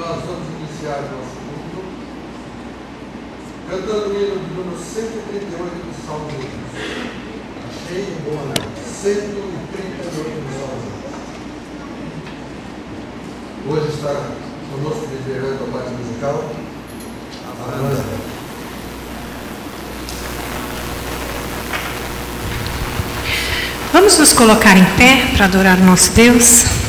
nós vamos iniciar nosso culto cantando o hino de número 138 do Salmo de Deus. Achei em boa noite. 138 do Salmo. Hoje está conosco liderando a parte musical a banda. Vamos nos colocar em pé para adorar o nosso Deus?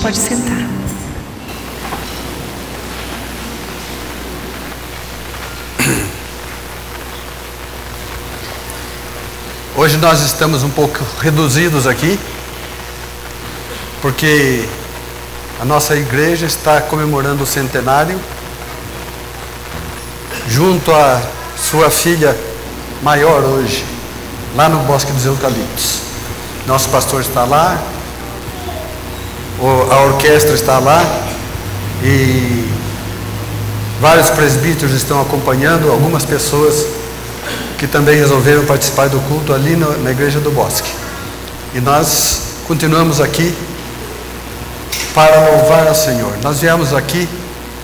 Pode sentar. Hoje nós estamos um pouco reduzidos aqui, porque a nossa igreja está comemorando o centenário, junto à sua filha maior hoje, lá no Bosque dos Eucaliptos. Nosso pastor está lá, a orquestra está lá e vários presbíteros estão acompanhando, algumas pessoas que também resolveram participar do culto ali na igreja do Bosque. E nós continuamos aqui para louvar ao Senhor. Nós viemos aqui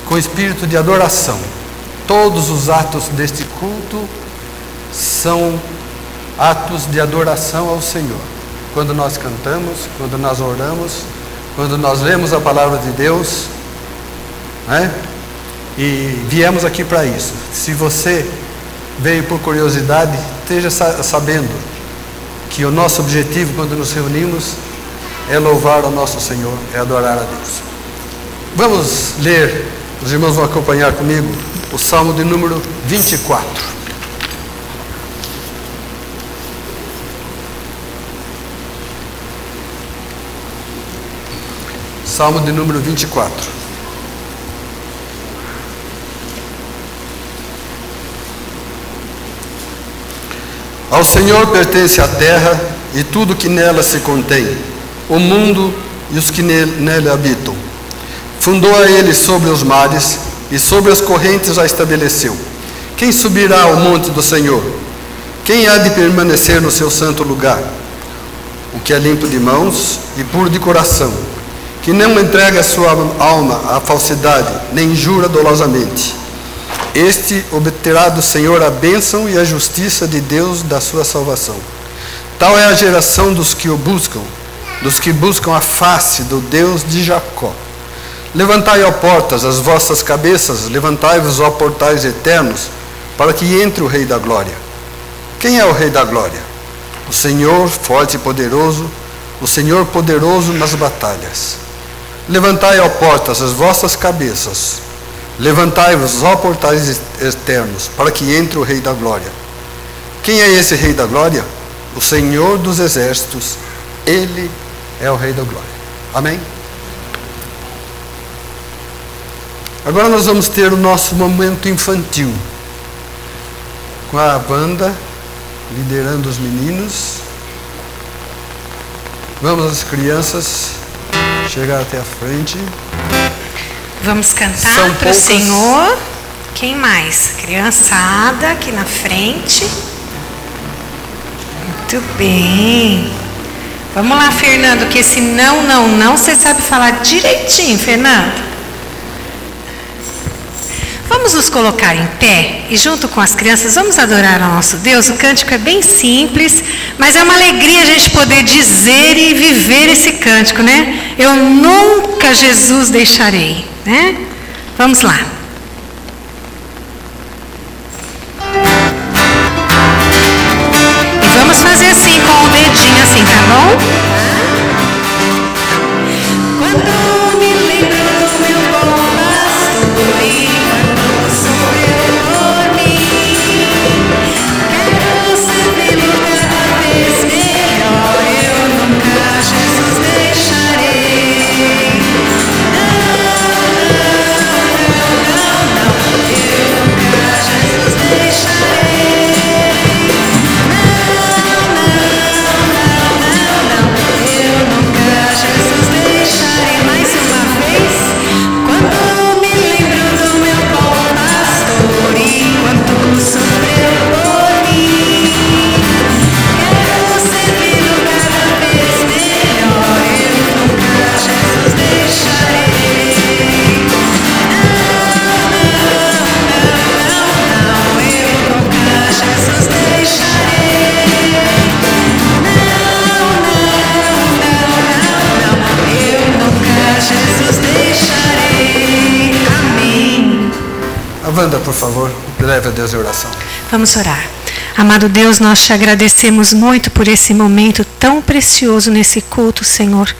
com espírito de adoração. Todos os atos deste culto são atos de adoração ao Senhor. Quando nós cantamos, quando nós oramos, quando nós lemos a palavra de Deus, né? E viemos aqui para isso. Se você veio por curiosidade, esteja sabendo que o nosso objetivo quando nos reunimos é louvar ao nosso Senhor, é adorar a Deus. Vamos ler, os irmãos vão acompanhar comigo, o Salmo de número 24. Salmo de número 24. Ao Senhor pertence a terra e tudo que nela se contém, o mundo e os que nele habitam. Fundou a ele sobre os mares e sobre as correntes a estabeleceu. Quem subirá ao monte do Senhor? Quem há de permanecer no seu santo lugar? O que é limpo de mãos e puro de coração, que não entrega a sua alma à falsidade, nem jura dolosamente. este obterá do Senhor a bênção e a justiça de Deus da sua salvação. Tal é a geração dos que o buscam, dos que buscam a face do Deus de Jacó. Levantai, ó portas, as vossas cabeças, levantai-vos, ó portais eternos, para que entre o Rei da Glória. Quem é o Rei da Glória? O Senhor forte e poderoso, o Senhor poderoso nas batalhas. Levantai, ó portas, as vossas cabeças, levantai-vos, ó portais eternos, para que entre o Rei da Glória. Quem é esse Rei da Glória? O Senhor dos Exércitos, Ele é o Rei da Glória. Amém? Agora nós vamos ter o nosso momento infantil, com a banda liderando os meninos. Vamos as crianças chegar até a frente. Vamos cantar para o Senhor. Quem mais? Criançada aqui na frente. Muito bem. Vamos lá, Fernando, que esse não, você sabe falar direitinho, Fernando. Vamos nos colocar em pé e junto com as crianças vamos adorar ao nosso Deus. O cântico é bem simples, mas é uma alegria a gente poder dizer e viver esse cântico, né? Eu nunca Jesus deixarei, né? Vamos lá. E vamos fazer assim com o dedinho assim, tá bom? Quando me lembro do meu bom pastor e Wanda, por favor, leve a Deus em oração. Vamos orar. Amado Deus, nós te agradecemos muito por esse momento tão precioso nesse culto, Senhor,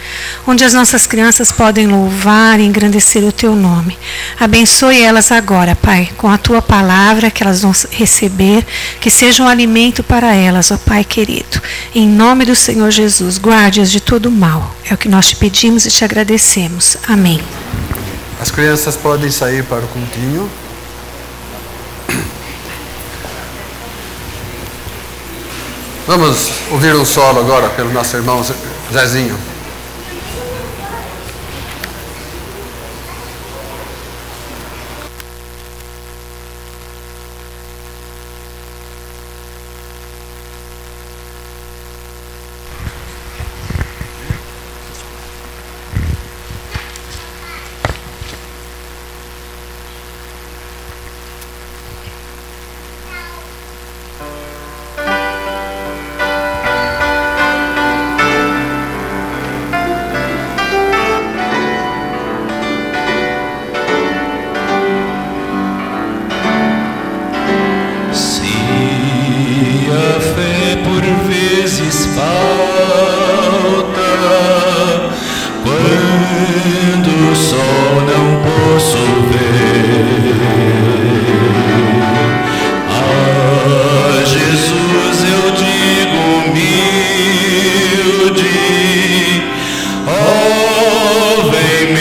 onde as nossas crianças podem louvar e engrandecer o teu nome. Abençoe elas agora, Pai, com a tua palavra que elas vão receber, que seja um alimento para elas, ó Pai querido. Em nome do Senhor Jesus, guarde-as de todo mal. É o que nós te pedimos e te agradecemos. Amém. As crianças podem sair para o cultinho. Vamos ouvir um solo agora pelo nosso irmão Zezinho.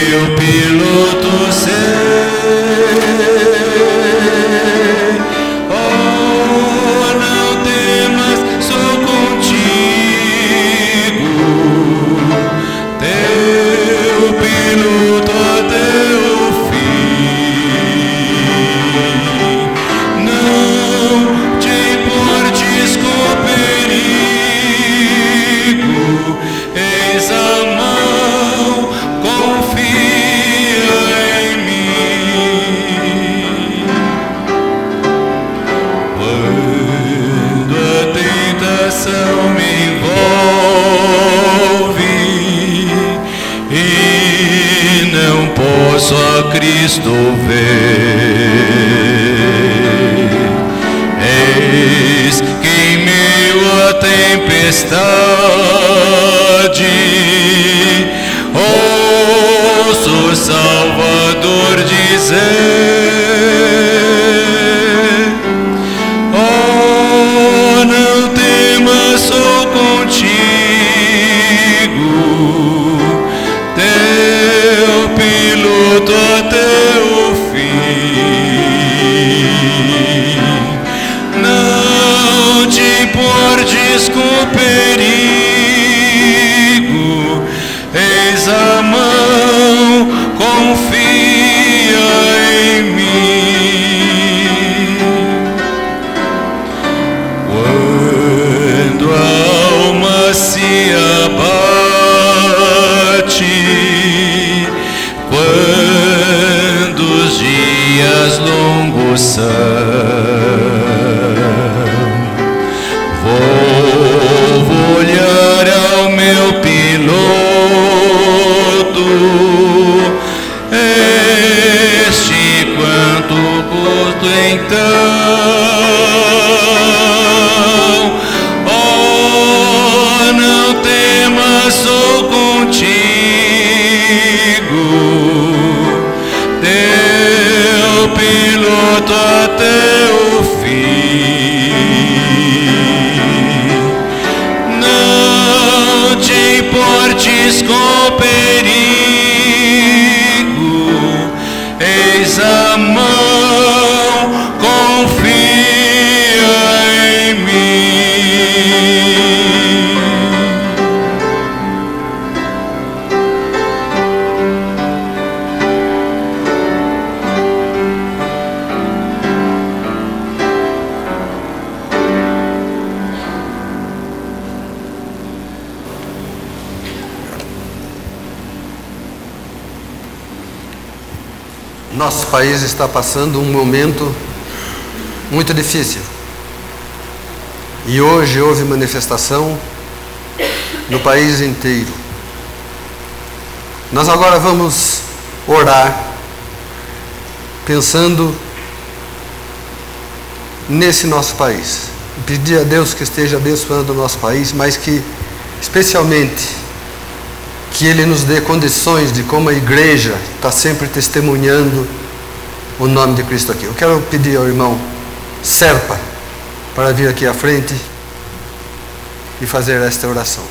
Teu piloto Cristo veio. Eis que em meio à tempestade ouço o Salvador dizer: oh, não temas, sou contigo, teu piloto até o fim. Não te portes com perigo, eis a mão, confia em mim. Quando a alma se abate, quando os dias longos são, vou olhar ao meu piloto, este quanto custo então. Oh, não temas, sou contigo, teu piloto até o fim. Não te importes com perigo, eis a mão, confia em mim. Nosso país está passando um momento muito difícil. E hoje houve manifestação no país inteiro. Nós agora vamos orar, pensando nesse nosso país. E pedir a Deus que esteja abençoando o nosso país, mas que, especialmente, que Ele nos dê condições de, como a igreja está sempre testemunhando o nome de Cristo aqui. Eu quero pedir ao irmão Serpa para vir aqui à frente e fazer esta oração.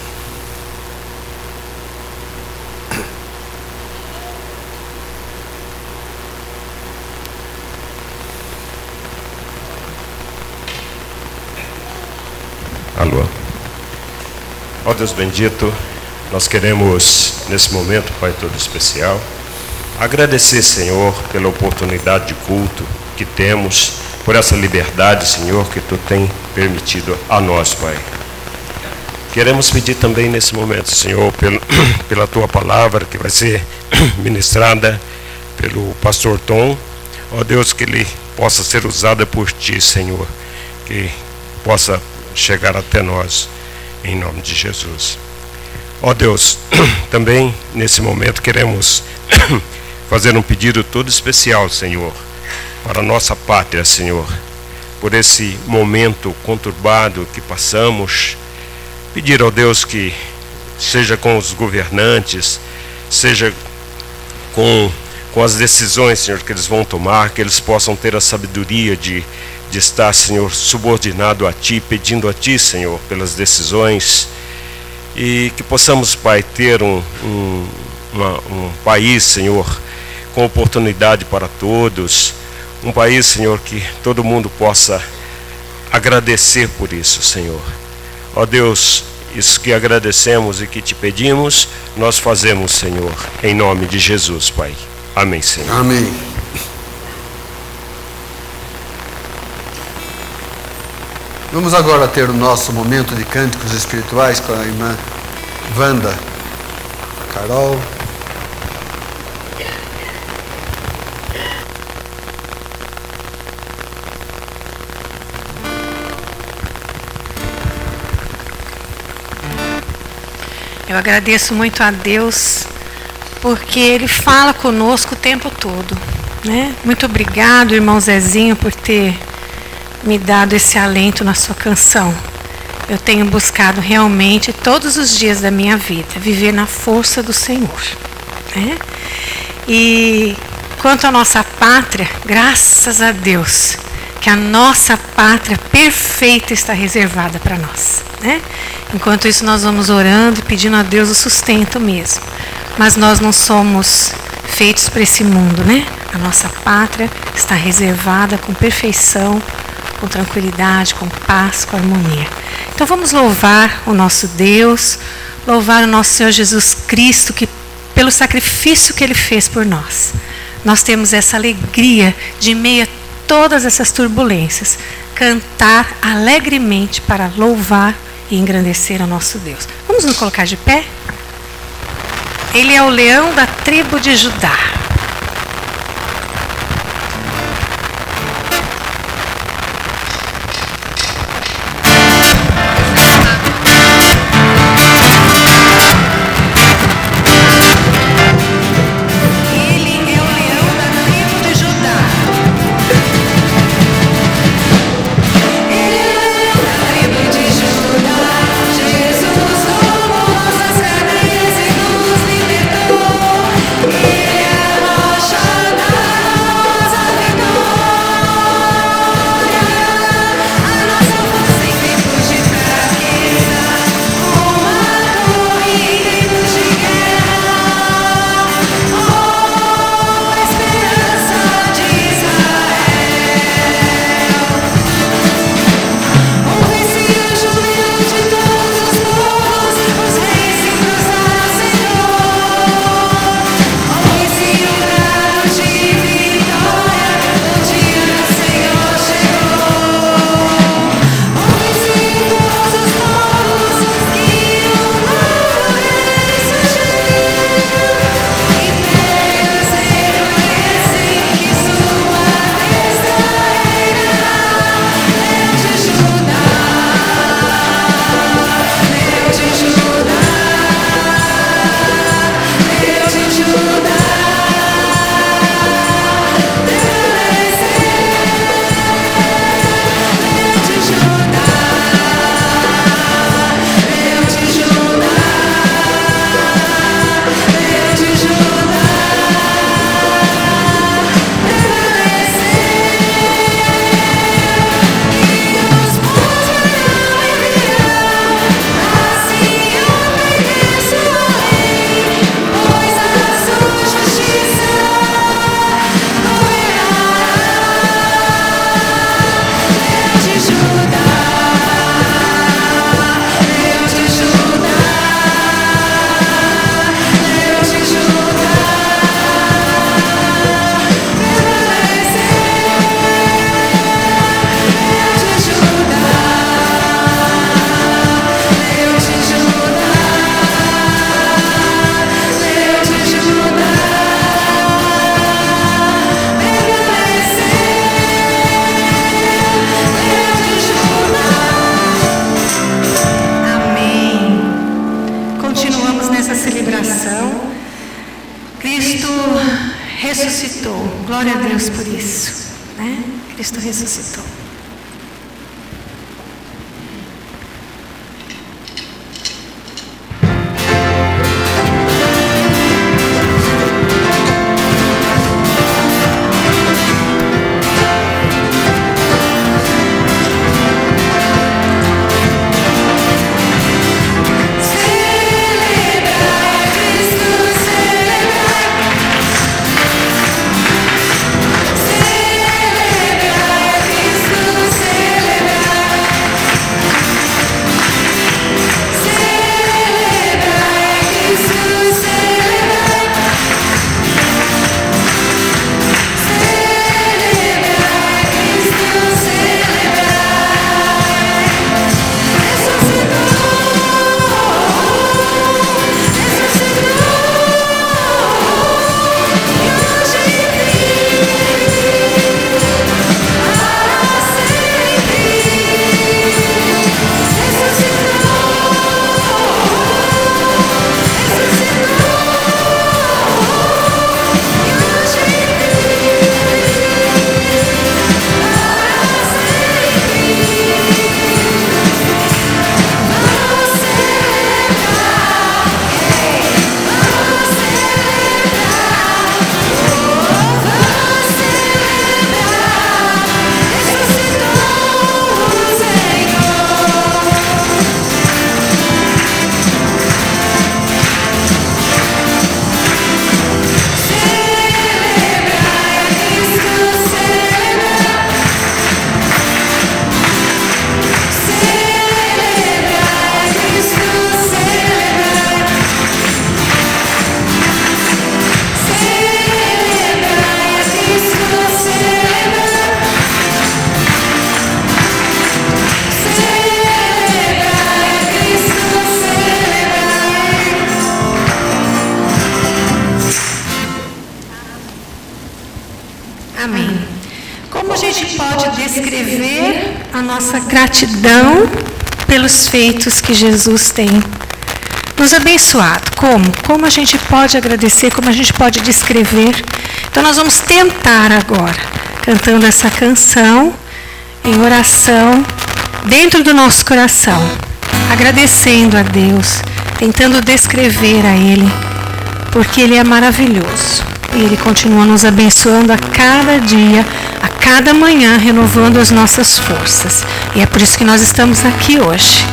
Alô. Ó Deus bendito, nós queremos, nesse momento, Pai todo especial, agradecer, Senhor, pela oportunidade de culto que temos, por essa liberdade, Senhor, que Tu tem permitido a nós, Pai. Queremos pedir também nesse momento, Senhor, pela Tua palavra que vai ser ministrada pelo pastor Tom. Ó Deus, que ele possa ser usada por Ti, Senhor, que possa chegar até nós, em nome de Jesus. Ó Deus, também nesse momento queremos fazer um pedido todo especial, Senhor, para a nossa pátria, Senhor, por esse momento conturbado que passamos. Pedir ao Deus que seja com os governantes, seja com as decisões, Senhor, que eles vão tomar, que eles possam ter a sabedoria de estar, Senhor, subordinado a Ti, pedindo a Ti, Senhor, pelas decisões, e que possamos, Pai, ter um país, Senhor, com oportunidade para todos, um país, Senhor, que todo mundo possa agradecer por isso, Senhor. Ó Deus, isso que agradecemos e que Te pedimos, nós fazemos, Senhor, em nome de Jesus, Pai. Amém, Senhor. Amém. Vamos agora ter o nosso momento de cânticos espirituais com a irmã Wanda Carol. Eu agradeço muito a Deus porque Ele fala conosco o tempo todo, né? Muito obrigado, irmão Zezinho, por ter me dado esse alento na sua canção. Eu tenho buscado realmente todos os dias da minha vida viver na força do Senhor, né? E quanto à nossa pátria, graças a Deus, que a nossa pátria perfeita está reservada para nós, né? Enquanto isso, nós vamos orando e pedindo a Deus o sustento mesmo. Mas nós não somos feitos para esse mundo, né? A nossa pátria está reservada com perfeição, com tranquilidade, com paz, com harmonia. Então vamos louvar o nosso Deus, louvar o nosso Senhor Jesus Cristo, que pelo sacrifício que Ele fez por nós, nós temos essa alegria de, em meio a todas essas turbulências, cantar alegremente para louvar e engrandecer o nosso Deus. Vamos nos colocar de pé? Ele é o leão da tribo de Judá. Glória a Deus por isso, né? Cristo ressuscitou. Cristo Amém. Como a gente pode descrever a nossa gratidão pelos feitos que Jesus tem nos abençoado? Como a gente pode agradecer, como a gente pode descrever? Então nós vamos tentar agora, cantando essa canção, em oração, dentro do nosso coração, agradecendo a Deus, tentando descrever a Ele, porque Ele é maravilhoso. E Ele continua nos abençoando a cada dia, a cada manhã, renovando as nossas forças. E é por isso que nós estamos aqui hoje.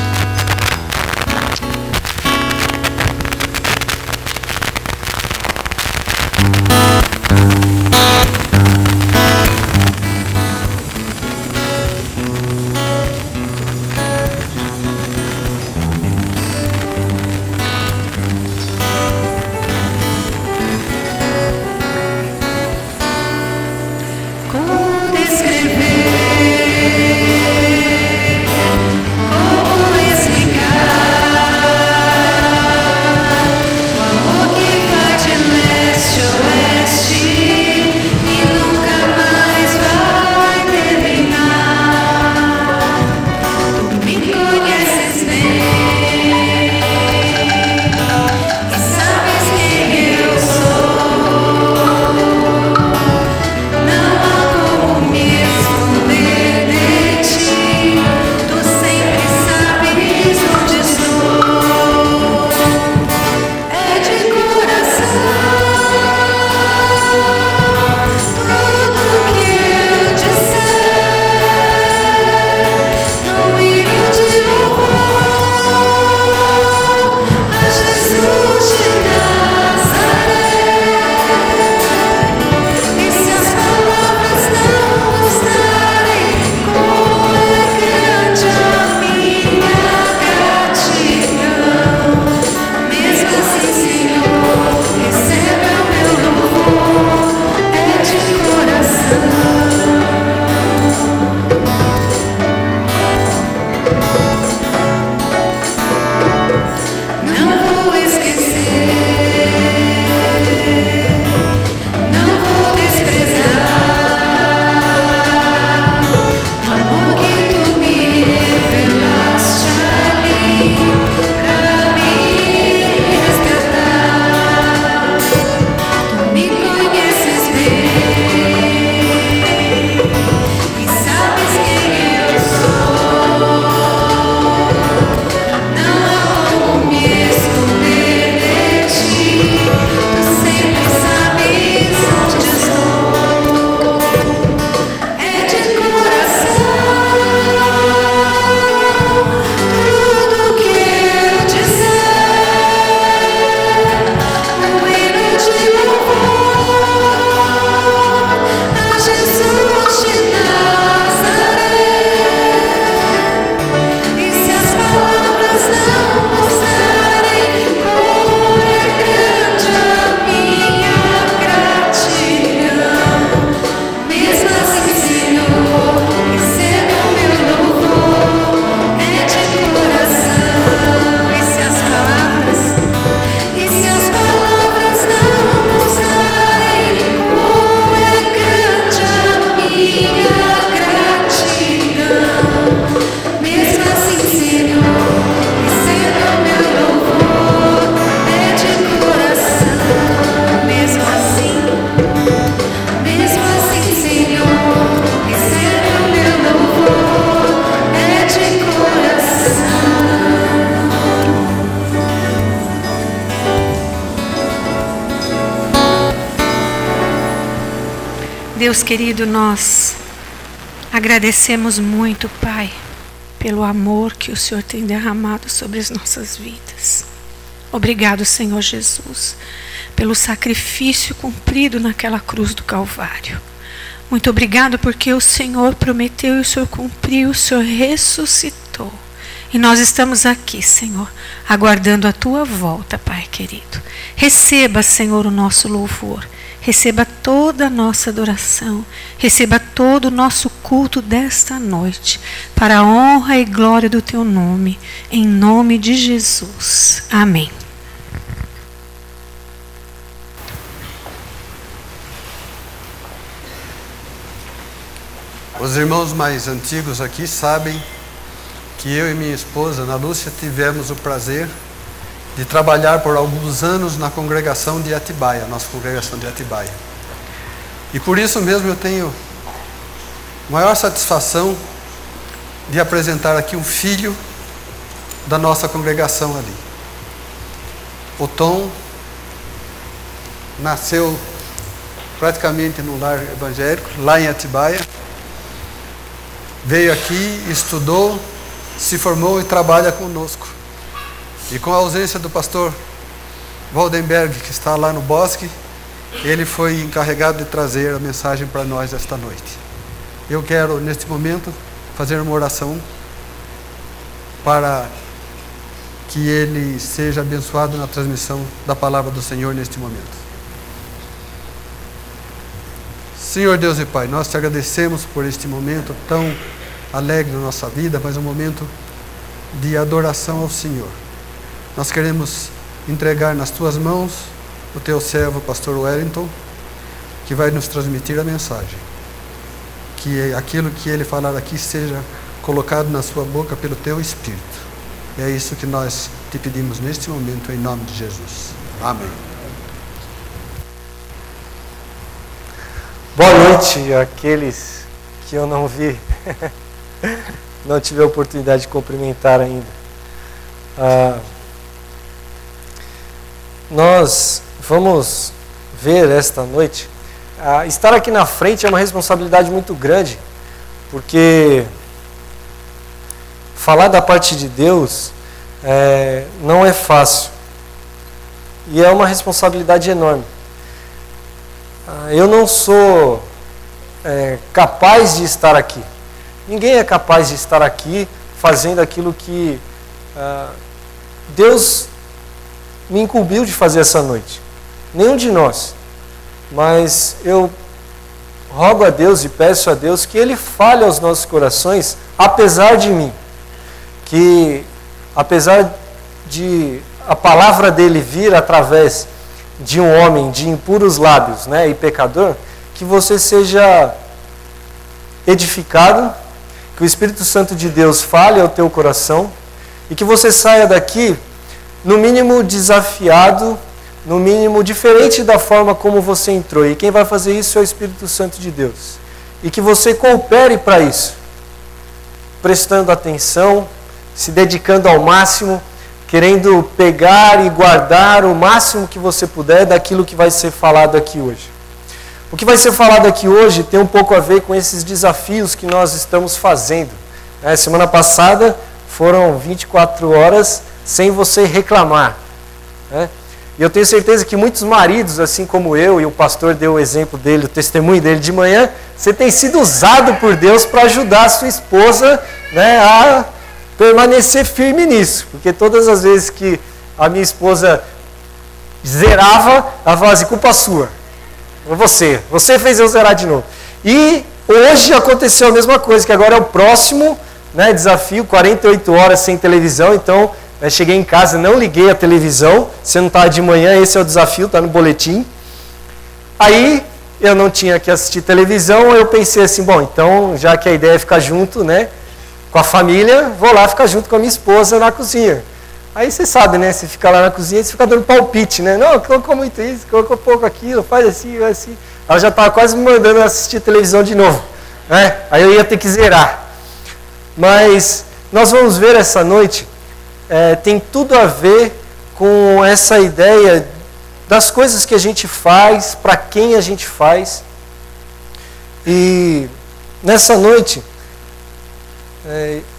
Deus querido, nós agradecemos muito, Pai, pelo amor que o Senhor tem derramado sobre as nossas vidas. Obrigado, Senhor Jesus, pelo sacrifício cumprido naquela cruz do Calvário. Muito obrigado porque o Senhor prometeu e o Senhor cumpriu, o Senhor ressuscitou. E nós estamos aqui, Senhor, aguardando a Tua volta, Pai querido. Receba, Senhor, o nosso louvor. Receba toda a nossa adoração. Receba todo o nosso culto desta noite, para a honra e glória do Teu nome. Em nome de Jesus. Amém. Os irmãos mais antigos aqui sabem que eu e minha esposa, Ana Lúcia, tivemos o prazer de trabalhar por alguns anos na congregação de Atibaia, nossa congregação de Atibaia. E por isso mesmo eu tenho maior satisfação de apresentar aqui um filho da nossa congregação ali. O Tom nasceu praticamente no lar evangélico, lá em Atibaia. Veio aqui, estudou, se formou e trabalha conosco. E com a ausência do pastor Waldenberg, que está lá no bosque, ele foi encarregado de trazer a mensagem para nós esta noite. Eu quero, neste momento, fazer uma oração para que ele seja abençoado na transmissão da palavra do Senhor neste momento. Senhor Deus e Pai, nós te agradecemos por este momento tão alegre na nossa vida, mas um momento de adoração ao Senhor. Nós queremos entregar nas tuas mãos o teu servo, pastor Wellington, que vai nos transmitir a mensagem. Que aquilo que ele falar aqui seja colocado na sua boca pelo teu Espírito. E é isso que nós te pedimos neste momento, em nome de Jesus. Amém. Boa noite àqueles que eu não vi, não tive a oportunidade de cumprimentar ainda. Nós vamos ver esta noite. Estar aqui na frente é uma responsabilidade muito grande, porque falar da parte de Deus não é fácil e é uma responsabilidade enorme. Eu não sou capaz de estar aqui. Ninguém é capaz de estar aqui fazendo aquilo que Deus me incumbiu de fazer essa noite. Nenhum de nós. Mas eu rogo a Deus e peço a Deus que Ele fale aos nossos corações, apesar de mim. Que apesar de a palavra dele vir através de um homem de impuros lábios, né, e pecador, que você seja edificado, que o Espírito Santo de Deus fale ao teu coração e que você saia daqui, no mínimo desafiado, no mínimo diferente da forma como você entrou. E quem vai fazer isso é o Espírito Santo de Deus. E que você coopere para isso, prestando atenção, se dedicando ao máximo, querendo pegar e guardar o máximo que você puder daquilo que vai ser falado aqui hoje. O que vai ser falado aqui hoje tem um pouco a ver com esses desafios que nós estamos fazendo. Semana passada foram 24 horas sem você reclamar. E eu tenho certeza que muitos maridos, assim como eu, e o pastor deu o exemplo dele, o testemunho dele de manhã, você tem sido usado por Deus para ajudar a sua esposa, né, a permanecer firme nisso. Porque todas as vezes que a minha esposa zerava, ela falava assim, culpa sua. Você fez eu zerar de novo. E hoje aconteceu a mesma coisa, que agora é o próximo, né, desafio, 48 horas sem televisão. Então, eu cheguei em casa, não liguei a televisão, se não estava de manhã, esse é o desafio, está no boletim. Aí, eu não tinha que assistir televisão, eu pensei assim, bom, então, já que a ideia é ficar junto, né, com a família, vou lá ficar junto com a minha esposa na cozinha. Aí você sabe, né? Você fica lá na cozinha e você fica dando palpite, né? Não, colocou muito isso, colocou pouco aquilo, faz assim, faz assim. Ela já estava quase me mandando assistir televisão de novo, né? Aí eu ia ter que zerar. Mas nós vamos ver essa noite, tem tudo a ver com essa ideia das coisas que a gente faz, para quem a gente faz. E nessa noite,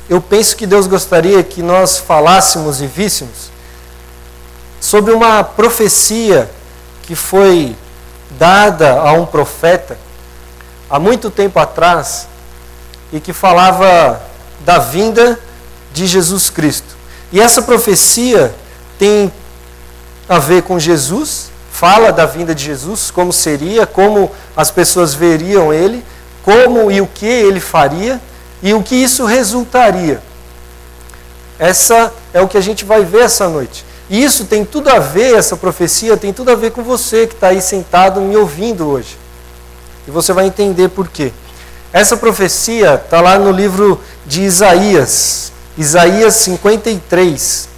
eu penso que Deus gostaria que nós falássemos e víssemos sobre uma profecia que foi dada a um profeta há muito tempo atrás e que falava da vinda de Jesus Cristo. E essa profecia tem a ver com Jesus, fala da vinda de Jesus, como seria, como as pessoas veriam ele, como e o que ele faria, e o que isso resultaria. Essa é o que a gente vai ver essa noite. E isso tem tudo a ver, essa profecia tem tudo a ver com você que está aí sentado me ouvindo hoje. E você vai entender por quê. Essa profecia está lá no livro de Isaías, Isaías 53.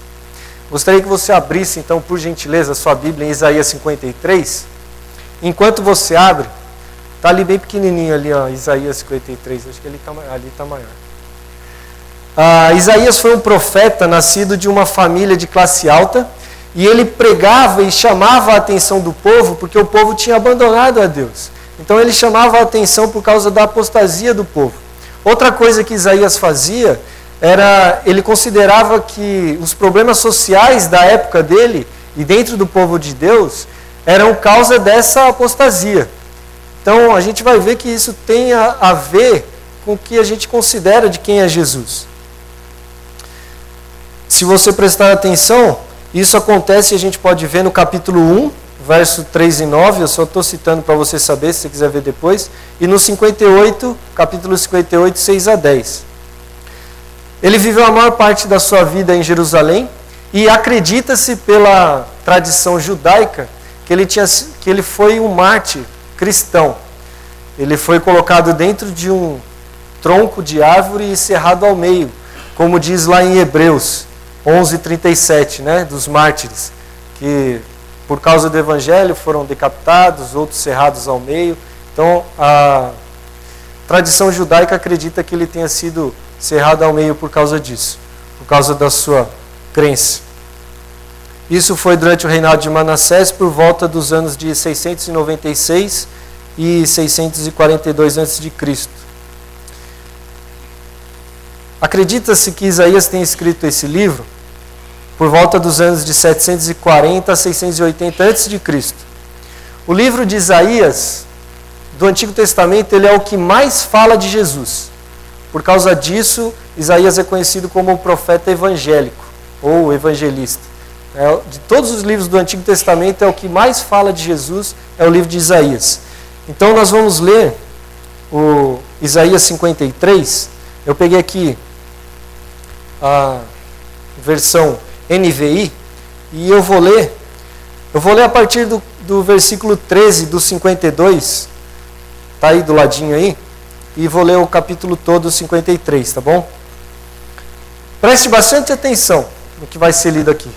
Gostaria que você abrisse, então, por gentileza, a sua Bíblia em Isaías 53. Enquanto você abre, está ali bem pequenininho, ali, ó, Isaías 53, acho que ali está maior. Isaías foi um profeta nascido de uma família de classe alta, e ele pregava e chamava a atenção do povo, porque o povo tinha abandonado a Deus. Então ele chamava a atenção por causa da apostasia do povo. Outra coisa que Isaías fazia era, ele considerava que os problemas sociais da época dele e dentro do povo de Deus eram causa dessa apostasia. Então a gente vai ver que isso tem a ver com o que a gente considera de quem é Jesus. Se você prestar atenção, isso acontece, a gente pode ver no capítulo 1, verso 3 e 9, eu só estou citando para você saber, se você quiser ver depois, e no 58, capítulo 58, 6 a 10. Ele viveu a maior parte da sua vida em Jerusalém, e acredita-se pela tradição judaica que ele foi um mártir cristão. Ele foi colocado dentro de um tronco de árvore e cerrado ao meio, como diz lá em Hebreus 11:37, né, dos mártires, que por causa do evangelho foram decapitados, outros cerrados ao meio. Então a tradição judaica acredita que ele tenha sido cerrado ao meio por causa disso, por causa da sua crença. Isso foi durante o reinado de Manassés, por volta dos anos de 696 e 642 a.C. Acredita-se que Isaías tenha escrito esse livro por volta dos anos de 740 a 680 a.C. O livro de Isaías, do Antigo Testamento, ele é o que mais fala de Jesus. Por causa disso, Isaías é conhecido como o profeta evangélico, ou evangelista. De todos os livros do Antigo Testamento, é o que mais fala de Jesus, é o livro de Isaías. Então nós vamos ler o Isaías 53. Eu peguei aqui a versão NVI, e eu vou ler a partir do versículo 13 do 52, está aí do ladinho aí, e vou ler o capítulo todo, 53, tá bom? Preste bastante atenção no que vai ser lido aqui.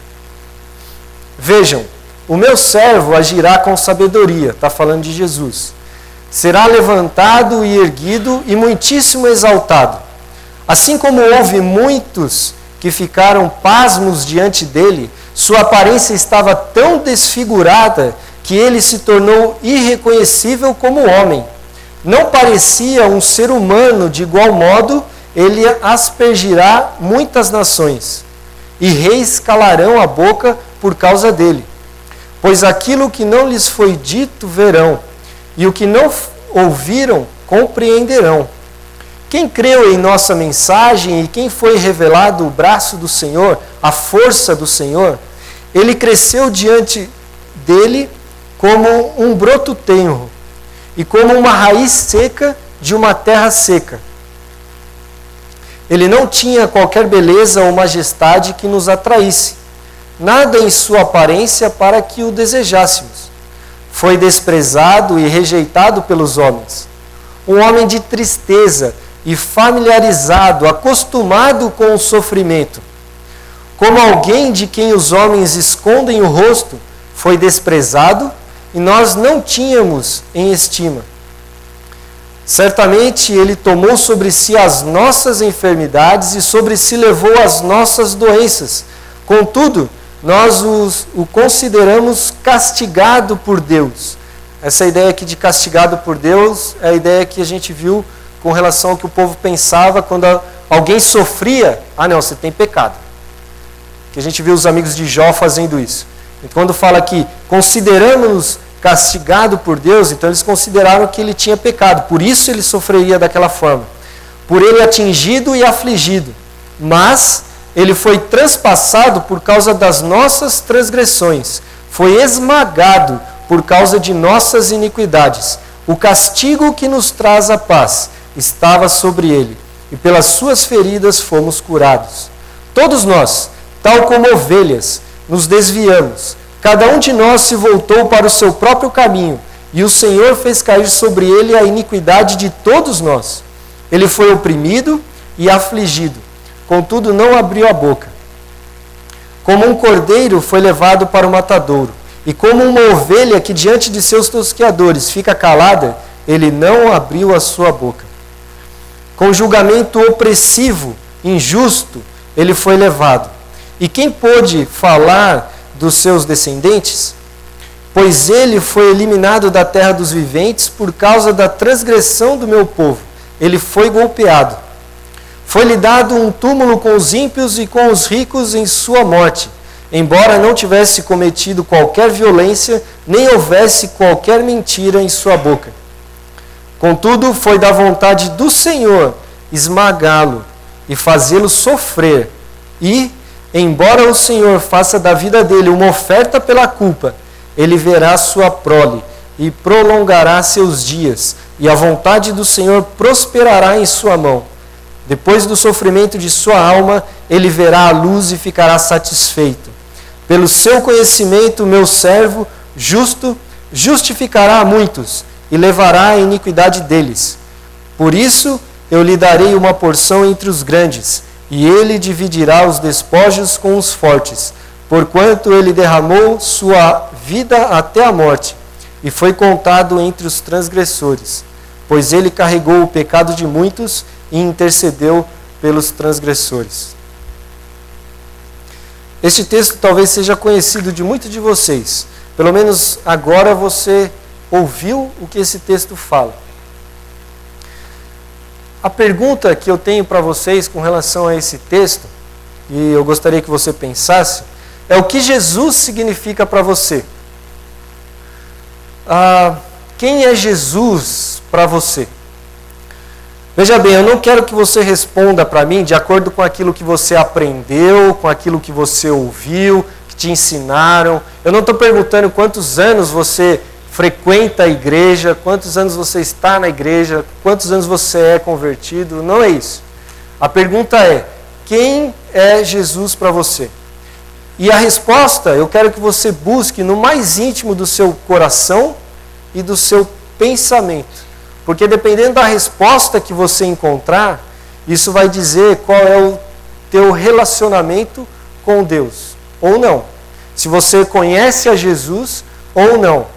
Vejam, o meu servo agirá com sabedoria, está falando de Jesus. Será levantado e erguido e muitíssimo exaltado. Assim como houve muitos que ficaram pasmos diante dele, sua aparência estava tão desfigurada que ele se tornou irreconhecível como homem. Não parecia um ser humano, de igual modo, ele aspergirá muitas nações, e reis calarão a boca por causa dele. Pois aquilo que não lhes foi dito verão, e o que não ouviram compreenderão. Quem creu em nossa mensagem e quem foi revelado o braço do Senhor, a força do Senhor, ele cresceu diante dele como um broto tenro e como uma raiz seca de uma terra seca. Ele não tinha qualquer beleza ou majestade que nos atraísse, nada em sua aparência para que o desejássemos. Foi desprezado e rejeitado pelos homens, um homem de tristeza e familiarizado, acostumado com o sofrimento. Como alguém de quem os homens escondem o rosto, foi desprezado e nós não tínhamos em estima. Certamente ele tomou sobre si as nossas enfermidades e sobre si levou as nossas doenças. Contudo, nós o consideramos castigado por Deus. Essa ideia aqui de castigado por Deus é a ideia que a gente viu com relação ao que o povo pensava quando alguém sofria. Ah, não, você tem pecado. Que a gente viu os amigos de Jó fazendo isso. E quando fala que consideramos-nos castigado por Deus, então eles consideraram que ele tinha pecado. Por isso ele sofreria daquela forma. Por ele atingido e afligido. Mas ele foi transpassado por causa das nossas transgressões. Foi esmagado por causa de nossas iniquidades. O castigo que nos traz a paz estava sobre ele, e pelas suas feridas fomos curados. Todos nós, tal como ovelhas, nos desviamos. Cada um de nós se voltou para o seu próprio caminho, e o Senhor fez cair sobre ele a iniquidade de todos nós. Ele foi oprimido e afligido, contudo não abriu a boca. Como um cordeiro foi levado para o matadouro, e como uma ovelha que diante de seus tosqueadores fica calada, ele não abriu a sua boca. Com julgamento opressivo, injusto, ele foi levado. E quem pôde falar dos seus descendentes? Pois ele foi eliminado da terra dos viventes por causa da transgressão do meu povo. Ele foi golpeado. Foi-lhe dado um túmulo com os ímpios e com os ricos em sua morte, embora não tivesse cometido qualquer violência, nem houvesse qualquer mentira em sua boca. Contudo, foi da vontade do Senhor esmagá-lo e fazê-lo sofrer. E, embora o Senhor faça da vida dele uma oferta pela culpa, ele verá sua prole e prolongará seus dias, e a vontade do Senhor prosperará em sua mão. Depois do sofrimento de sua alma, ele verá a luz e ficará satisfeito. Pelo seu conhecimento, meu servo justo justificará a muitos e levará a iniquidade deles. Por isso, eu lhe darei uma porção entre os grandes, e ele dividirá os despojos com os fortes, porquanto ele derramou sua vida até a morte, e foi contado entre os transgressores, pois ele carregou o pecado de muitos e intercedeu pelos transgressores. Este texto talvez seja conhecido de muitos de vocês. Pelo menos agora você ouviu o que esse texto fala. A pergunta que eu tenho para vocês com relação a esse texto, e eu gostaria que você pensasse, é o que Jesus significa para você. Quem é Jesus para você? Veja bem, eu não quero que você responda para mim de acordo com aquilo que você aprendeu, com aquilo que você ouviu, que te ensinaram. Eu não estou perguntando quantos anos você frequenta a igreja, quantos anos você está na igreja, quantos anos você é convertido. Não é isso. A pergunta é, quem é Jesus para você? E a resposta, eu quero que você busque no mais íntimo do seu coração e do seu pensamento. Porque dependendo da resposta que você encontrar, isso vai dizer qual é o teu relacionamento com Deus, ou não. Se você conhece a Jesus ou não.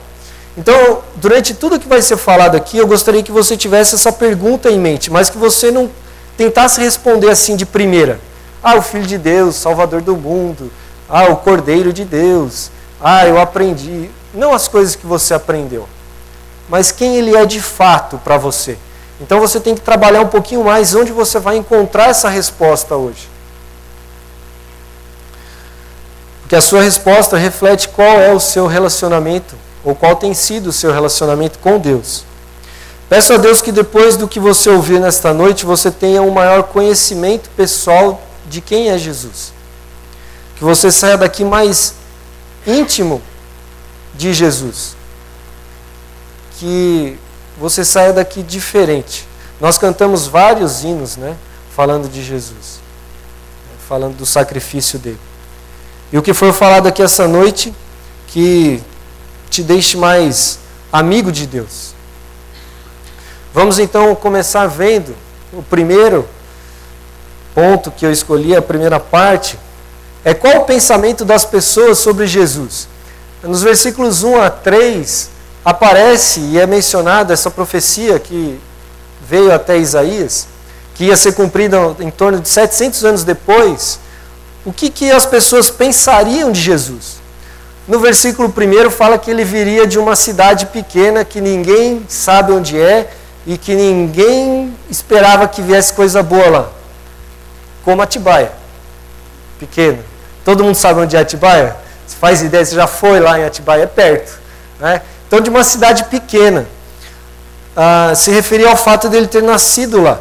Então, durante tudo que vai ser falado aqui, eu gostaria que você tivesse essa pergunta em mente, mas que você não tentasse responder assim de primeira. O Filho de Deus, Salvador do mundo. O Cordeiro de Deus. Eu aprendi. Não as coisas que você aprendeu, mas quem ele é de fato para você. Então você tem que trabalhar um pouquinho mais onde você vai encontrar essa resposta hoje. Porque a sua resposta reflete qual é o seu relacionamento, ou qual tem sido o seu relacionamento com Deus. Peço a Deus que depois do que você ouvir nesta noite, você tenha um maior conhecimento pessoal de quem é Jesus. Que você saia daqui mais íntimo de Jesus. Que você saia daqui diferente. Nós cantamos vários hinos, falando de Jesus, falando do sacrifício dele. E o que foi falado aqui essa noite, que te deixe mais amigo de Deus. Vamos então começar vendo o primeiro ponto que eu escolhi, a primeira parte, é qual o pensamento das pessoas sobre Jesus. Nos versículos 1 a 3, aparece e é mencionada essa profecia que veio até Isaías, que ia ser cumprida em torno de 700 anos depois. O que as pessoas pensariam de Jesus? No versículo 1 fala que ele viria de uma cidade pequena que ninguém sabe onde é e que ninguém esperava que viesse coisa boa lá, como Atibaia, pequeno. Todo mundo sabe onde é Atibaia? Você faz ideia, você já foi lá em Atibaia, é perto, Então, de uma cidade pequena, se referia ao fato dele ter nascido lá.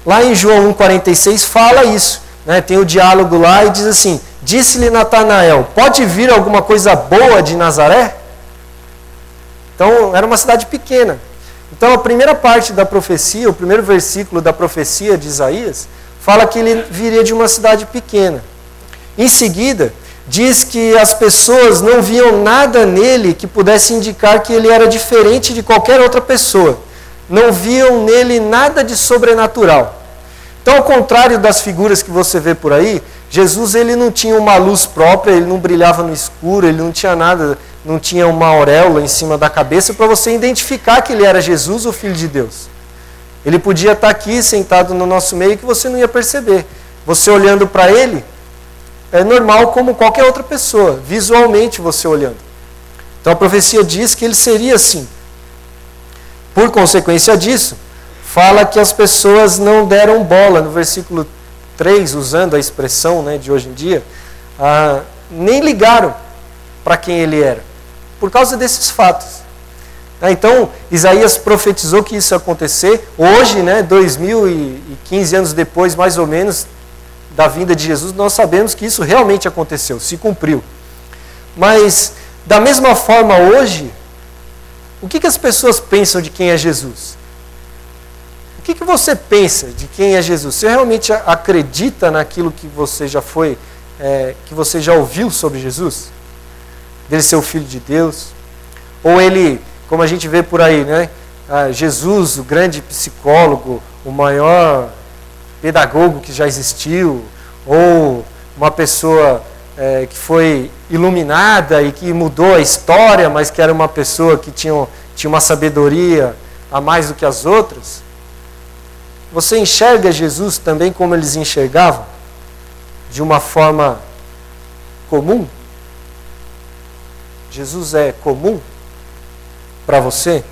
Lá em João 1,46 fala isso. Tem o diálogo lá e diz assim, disse-lhe Natanael, pode vir alguma coisa boa de Nazaré? Então, era uma cidade pequena. Então, a primeira parte da profecia, o primeiro versículo da profecia de Isaías, fala que ele viria de uma cidade pequena. Em seguida, diz que as pessoas não viam nada nele que pudesse indicar que ele era diferente de qualquer outra pessoa. não viam nele nada de sobrenatural. Então, ao contrário das figuras que você vê por aí, Jesus ele não tinha uma luz própria, ele não brilhava no escuro, ele não tinha nada, não tinha uma auréola em cima da cabeça para você identificar que ele era Jesus, o Filho de Deus. Ele podia estar aqui sentado no nosso meio que você não ia perceber. Você olhando para ele, é normal como qualquer outra pessoa, visualmente você olhando. Então a profecia diz que ele seria assim. Por consequência disso, fala que as pessoas não deram bola, no versículo 3, usando a expressão, né, de hoje em dia, nem ligaram para quem ele era, por causa desses fatos. Então, Isaías profetizou que isso ia acontecer. Hoje, né, 2015 anos depois, mais ou menos, da vinda de Jesus, nós sabemos que isso realmente aconteceu, se cumpriu. Mas, da mesma forma hoje, o que as pessoas pensam de quem é Jesus? O que você pensa de quem é Jesus? Você realmente acredita naquilo que você já foi, que você já ouviu sobre Jesus? Dele ser o Filho de Deus? Ou ele, como a gente vê por aí, né? Jesus, o grande psicólogo, o maior pedagogo que já existiu, ou uma pessoa que foi iluminada e que mudou a história, mas que era uma pessoa que tinha uma sabedoria a mais do que as outras. Você enxerga Jesus também como eles enxergavam? De uma forma comum? Jesus é comum para você?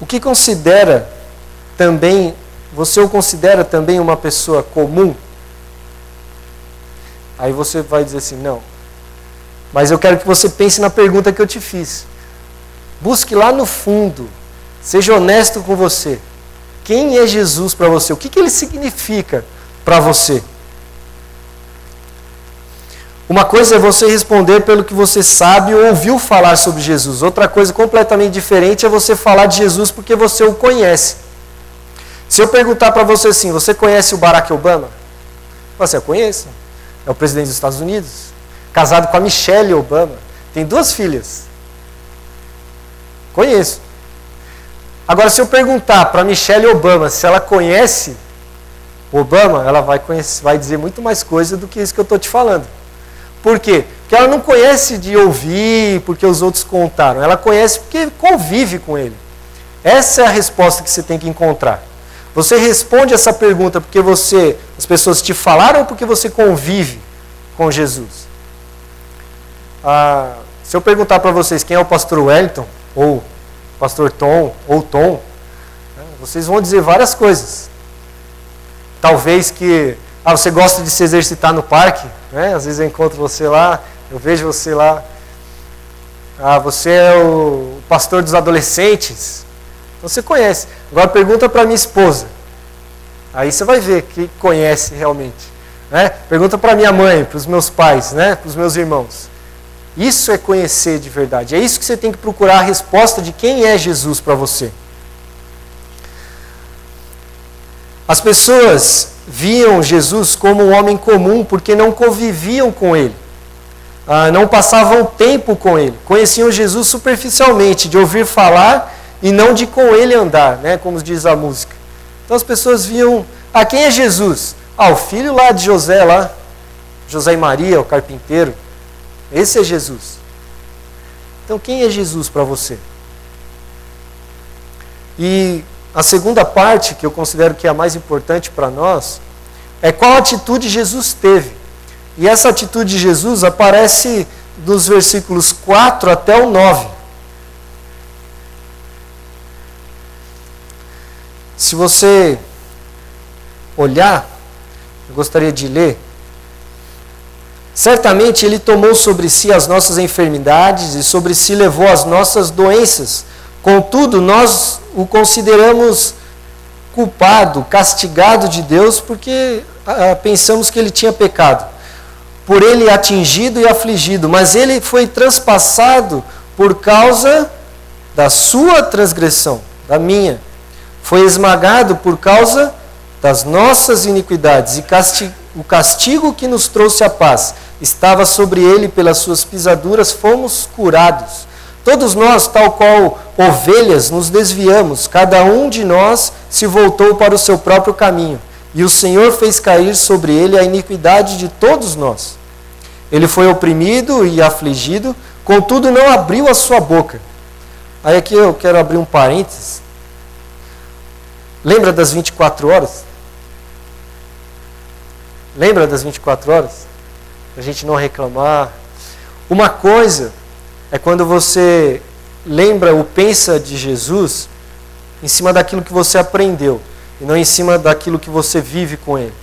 O que considera também, você o considera também uma pessoa comum? Aí você vai dizer assim, não. Mas eu quero que você pense na pergunta que eu te fiz. Busque lá no fundo, seja honesto com você. Quem é Jesus para você? O que ele significa para você? Uma coisa é você responder pelo que você sabe ou ouviu falar sobre Jesus. Outra coisa completamente diferente é você falar de Jesus porque você o conhece. Se eu perguntar para você assim, você conhece o Barack Obama? Você, eu conheço. É o presidente dos Estados Unidos. Casado com a Michelle Obama. Tem 2 filhas. Conheço. Agora, se eu perguntar para a Michelle Obama se ela conhece Obama, ela vai dizer muito mais coisa do que isso que eu estou te falando. Por quê? Porque ela não conhece de ouvir, porque os outros contaram. Ela conhece porque convive com ele. Essa é a resposta que você tem que encontrar. Você responde essa pergunta porque as pessoas te falaram ou porque você convive com Jesus? Se eu perguntar para vocês quem é o pastor Wellington, ou pastor Tom, ou Tom, vocês vão dizer várias coisas. Talvez que você gosta de se exercitar no parque, né? Às vezes eu encontro você lá, eu vejo você lá. Você é o pastor dos adolescentes. Então você conhece. Agora pergunta para minha esposa. Aí você vai ver que conhece realmente. Né? Pergunta para minha mãe, para os meus pais, né? Para os meus irmãos. Isso é conhecer de verdade. É isso que você tem que procurar a resposta de quem é Jesus para você. As pessoas viam Jesus como um homem comum porque não conviviam com ele. Não passavam tempo com ele. Conheciam Jesus superficialmente, de ouvir falar e não de com ele andar, né? Como diz a música. Então as pessoas viam, quem é Jesus? O filho lá de José, lá, José e Maria, o carpinteiro. Esse é Jesus. Então quem é Jesus para você? E a segunda parte, que eu considero que é a mais importante para nós, é qual atitude Jesus teve. E essa atitude de Jesus aparece dos versículos 4 até o 9. Se você olhar, eu gostaria de ler. Certamente ele tomou sobre si as nossas enfermidades e sobre si levou as nossas doenças. Contudo, nós o consideramos culpado, castigado de Deus, porque pensamos que ele tinha pecado. Por ele atingido e afligido, mas ele foi transpassado por causa da sua transgressão, da minha. Foi esmagado por causa das nossas iniquidades, e o castigo que nos trouxe a paz estava sobre ele, pelas suas pisaduras fomos curados. Todos nós, tal qual ovelhas, nos desviamos, cada um de nós se voltou para o seu próprio caminho, e o Senhor fez cair sobre ele a iniquidade de todos nós. Ele foi oprimido e afligido, contudo não abriu a sua boca. Aí aqui eu quero abrir um parênteses. Lembra das 24 horas? Lembra das 24 horas? Para a gente não reclamar. Uma coisa é quando você lembra ou pensa de Jesus em cima daquilo que você aprendeu e não em cima daquilo que você vive com Ele.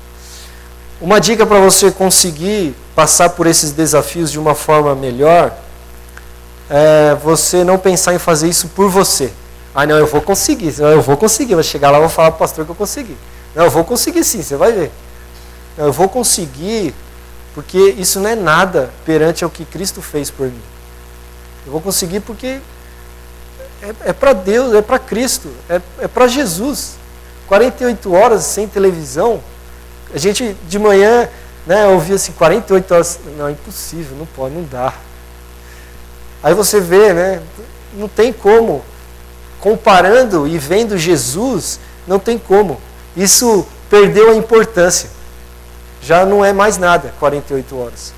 Uma dica para você conseguir passar por esses desafios de uma forma melhor é você não pensar em fazer isso por você. Ah, não, eu vou conseguir. Não, eu vou conseguir. Vai chegar lá e vou falar para o pastor que eu consegui. Não, eu vou conseguir sim, você vai ver. Não, eu vou conseguir porque isso não é nada perante ao que Cristo fez por mim. Eu vou conseguir porque é para Deus, é para Cristo, é para Jesus. 48 horas sem televisão. A gente de manhã, né, ouvia assim, 48 horas. Não, é impossível, não pode, não dá. Aí você vê, né, não tem como. Comparando e vendo Jesus, não tem como. Isso perdeu a importância. Já não é mais nada, 48 horas.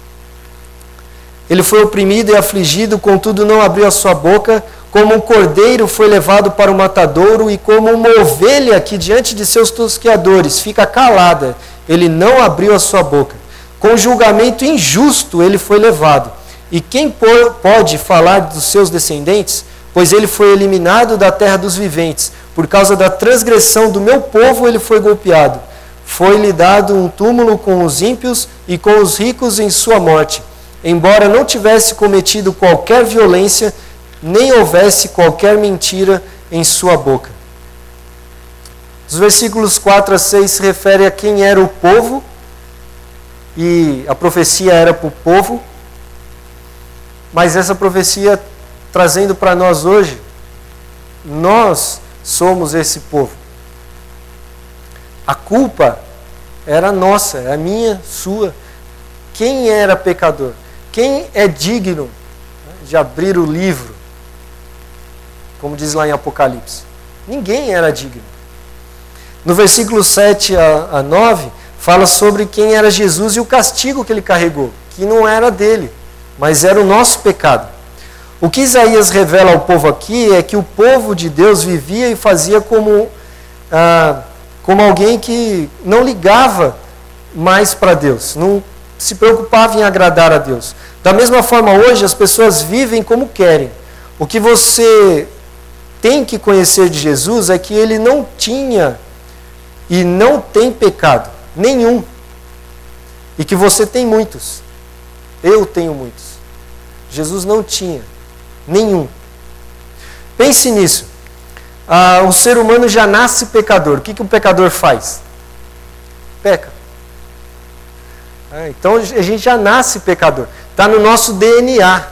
Ele foi oprimido e afligido, contudo não abriu a sua boca. Como um cordeiro foi levado para o matadouro, e como uma ovelha que diante de seus tosqueadores fica calada, ele não abriu a sua boca. Com julgamento injusto ele foi levado. E quem pode falar dos seus descendentes? Pois ele foi eliminado da terra dos viventes. Por causa da transgressão do meu povo ele foi golpeado. Foi-lhe dado um túmulo com os ímpios e com os ricos em sua morte. Embora não tivesse cometido qualquer violência, nem houvesse qualquer mentira em sua boca. Os versículos 4 a 6 se referem a quem era o povo, e a profecia era para o povo, mas essa profecia trazendo para nós hoje, nós somos esse povo. A culpa era nossa, é a minha, sua. Quem era pecador? Quem é digno de abrir o livro? Como diz lá em Apocalipse. Ninguém era digno. No versículo 7 a 9, fala sobre quem era Jesus e o castigo que ele carregou, que não era dele, mas era o nosso pecado. O que Isaías revela ao povo aqui é que o povo de Deus vivia e fazia como alguém que não ligava mais para Deus, não se preocupava em agradar a Deus. Da mesma forma, hoje as pessoas vivem como querem. O que você tem que conhecer de Jesus é que ele não tinha e não tem pecado nenhum. E que você tem muitos. Eu tenho muitos. Jesus não tinha nenhum. Pense nisso. O ser humano já nasce pecador. O que um pecador faz? Peca. Então a gente já nasce pecador. Está no nosso DNA.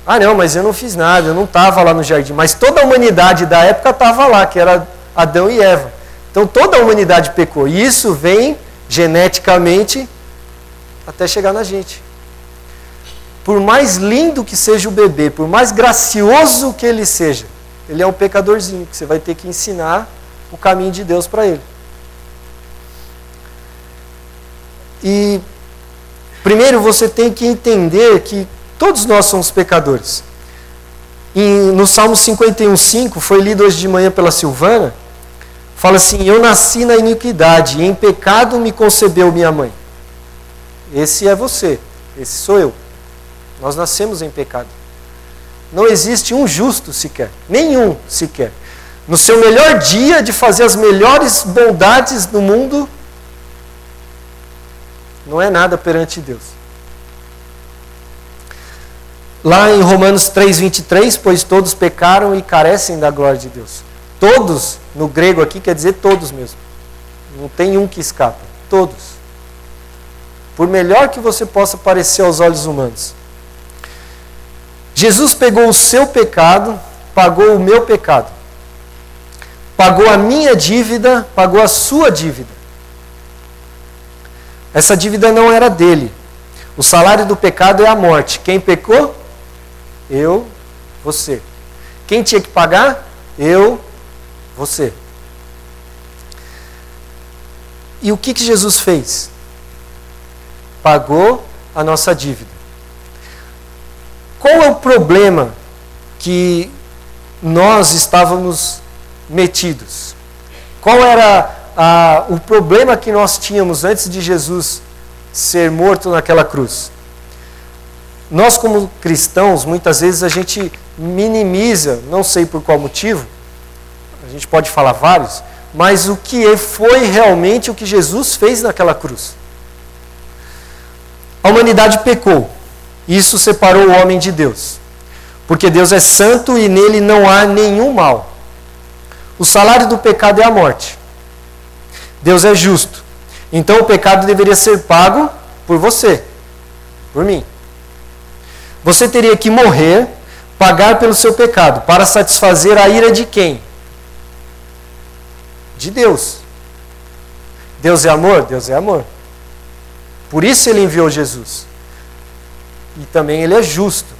Ah não, mas eu não fiz nada, eu não estava lá no jardim. Mas toda a humanidade da época estava lá, que era Adão e Eva. Então toda a humanidade pecou. E isso vem geneticamente até chegar na gente. Por mais lindo que seja o bebê, por mais gracioso que ele seja, ele é um pecadorzinho, que você vai ter que ensinar o caminho de Deus para ele. E primeiro você tem que entender que todos nós somos pecadores. No Salmo 51:5, foi lido hoje de manhã pela Silvana, fala assim: eu nasci na iniquidade, e em pecado me concebeu minha mãe. Esse é você, esse sou eu. Nós nascemos em pecado. Não existe um justo sequer, nenhum sequer. No seu melhor dia de fazer as melhores bondades do mundo, não é nada perante Deus. Lá em Romanos 3:23, pois todos pecaram e carecem da glória de Deus. Todos, no grego aqui, quer dizer todos mesmo. Não tem um que escapa. Todos. Por melhor que você possa parecer aos olhos humanos. Jesus pegou o seu pecado, pagou o meu pecado. Pagou a minha dívida, pagou a sua dívida. Essa dívida não era dele. O salário do pecado é a morte. Quem pecou? Eu, Você. Quem tinha que pagar? Eu, você. E o que Jesus fez? Pagou a nossa dívida. Qual é o problema que nós estávamos metidos? Qual era o problema que nós tínhamos antes de Jesus ser morto naquela cruz? Nós, como cristãos, muitas vezes a gente minimiza, não sei por qual motivo, a gente pode falar vários, mas o que foi realmente o que Jesus fez naquela cruz. A humanidade pecou. Isso separou o homem de Deus. Porque Deus é santo e nele não há nenhum mal. O salário do pecado é a morte. Deus é justo. Então o pecado deveria ser pago por você, por mim. Você teria que morrer, pagar pelo seu pecado, para satisfazer a ira de quem? De Deus. Deus é amor? Deus é amor. Por isso ele enviou Jesus. E também ele é justo.